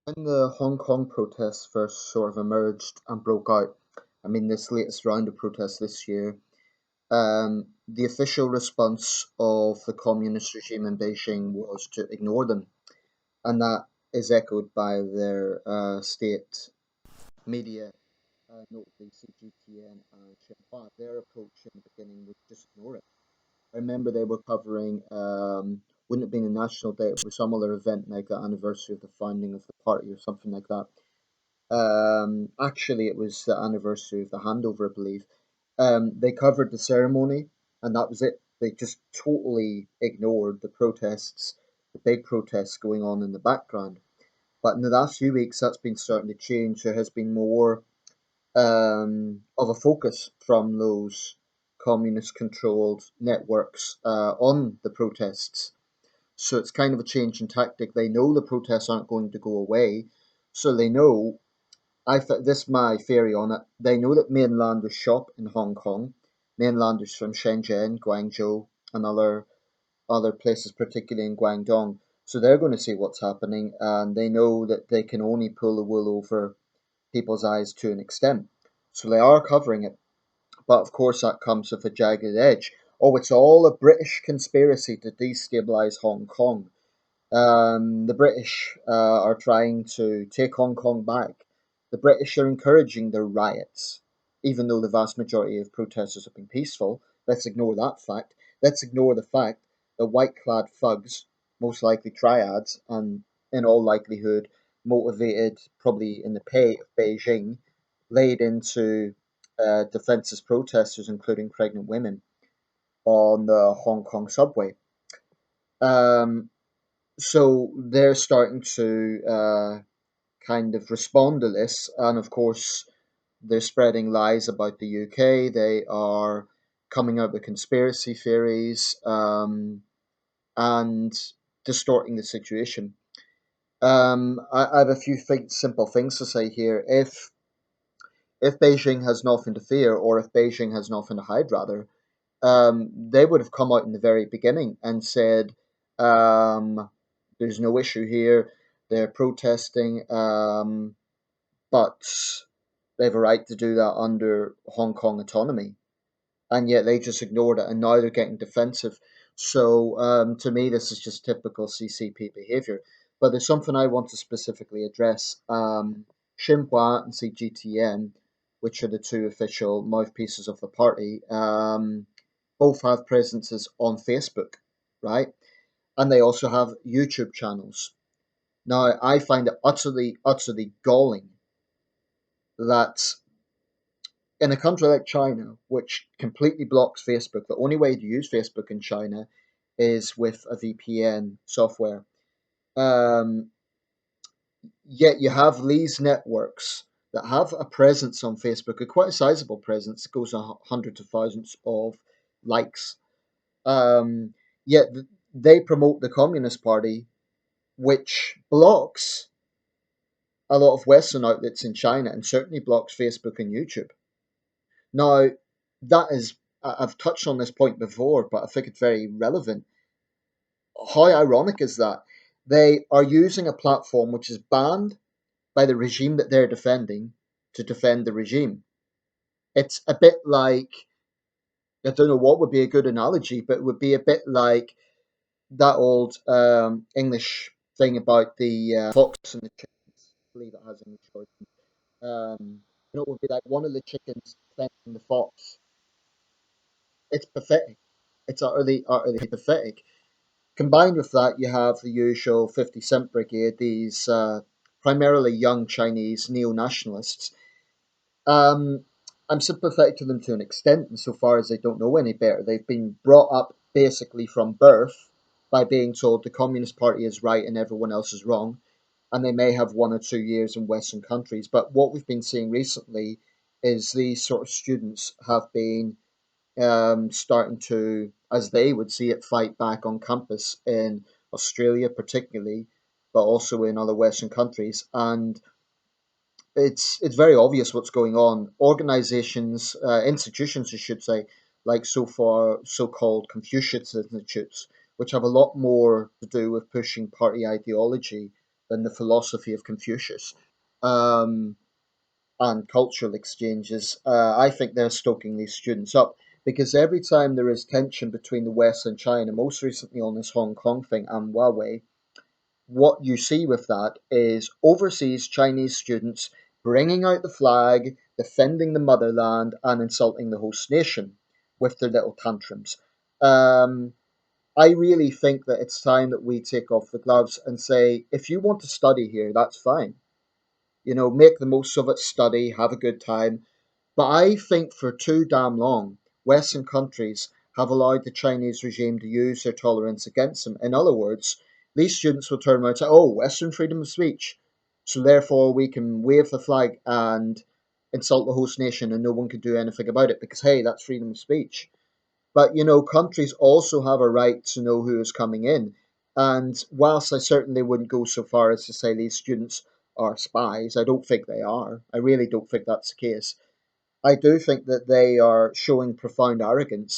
When the Hong Kong protests first sort of emerged and broke out, I mean, this latest round of protests this year, the official response of the communist regime in Beijing was to ignore them, and that is echoed by their state media, notably CGTN and Xinhua. Their approach in the beginning was just ignore it. I remember they were covering, wouldn't have been a national day, it was some other event like the anniversary of the founding of the party or something like that. Actually, it was the anniversary of the handover, I believe. They covered the ceremony, and that was it. They just totally ignored the protests, the big protests going on in the background. But in the last few weeks, that's been starting to change. There has been more of a focus from those communist-controlled networks on the protests. So it's kind of a change in tactic. They know the protests aren't going to go away, so they know this is my theory on it. They know that mainlanders shop in Hong Kong, mainlanders from Shenzhen, Guangzhou, and other places, particularly in Guangdong. So they're going to see what's happening, and they know that they can only pull the wool over people's eyes to an extent. So they are covering it, but of course that comes with a jagged edge. Oh, it's all a British conspiracy to destabilize Hong Kong. The British are trying to take Hong Kong back. The British are encouraging the riots, even though the vast majority of protesters have been peaceful. Let's ignore that fact. Let's ignore the fact that white clad thugs, most likely triads, and in all likelihood motivated probably in the pay of Beijing, laid into defenceless protesters, including pregnant women, on the Hong Kong subway. Um, so they're starting to kind of respond to this, and of course, they're spreading lies about the UK. They are coming out with conspiracy theories and distorting the situation. I have a few simple things to say here. If Beijing has nothing to fear, or if Beijing has nothing to hide, rather, they would have come out in the very beginning and said, um, "There's no issue here. They're protesting, but they have a right to do that under Hong Kong autonomy." And yet they just ignored it, and now they're getting defensive. So to me, this is just typical CCP behavior. But there's something I want to specifically address. Xinhua and CGTN, which are the two official mouthpieces of the party, both have presences on Facebook, right? And they also have YouTube channels. Now, I find it utterly galling that in a country like China, which completely blocks Facebook, the only way to use Facebook in China is with a VPN software. Um, Yet you have these networks that have a presence on Facebook, a quite a sizable presence, it goes to hundreds of thousands of likes. Um, Yet they promote the Communist Party, which blocks a lot of Western outlets in China and certainly blocks Facebook and YouTube. Now, that is, I've touched on this point before, but I think it's very relevant. How ironic is that? They are using a platform which is banned by the regime that they're defending to defend the regime. It's a bit like, I don't know what would be a good analogy, but it would be a bit like that old English thing about the fox and the chickens. I believe it has English origin. It would be like one of the chickens defending the fox. It's pathetic. It's utterly pathetic. Combined with that, you have the usual 50 Cent Brigade, these primarily young Chinese neo nationalists. Um, I'm sympathetic to them to an extent, insofar as they don't know any better. They've been brought up basically from birth by being told the Communist Party is right and everyone else is wrong, and they may have 1 or 2 years in Western countries. But what we've been seeing recently is these sort of students have been starting to, as they would see it, fight back on campus in Australia, particularly, but also in other Western countries. And it's very obvious what's going on. Organizations, institutions, I should say, like so-called Confucius institutes, which have a lot more to do with pushing party ideology than the philosophy of Confucius. Um, and cultural exchanges, I think they're stoking these students up because every time there is tension between the West and China, most recently on this Hong Kong thing and Huawei, what you see with that is overseas Chinese students bringing out the flag, defending the motherland, and insulting the host nation with their little tantrums. Um, I really think that it's time that we take off the gloves and say, if you want to study here, that's fine. Make the most of it, study, have a good time. But I think for too damn long, Western countries have allowed the Chinese regime to use their tolerance against them. In other words, these students will turn around and say, oh, Western freedom of speech. So therefore, we can wave the flag and insult the host nation and no one can do anything about it because, hey, that's freedom of speech. But countries also have a right to know who is coming in. And whilst I certainly wouldn't go so far as to say these students are spies, I don't think they are. I really don't think that's the case. I do think that they are showing profound arrogance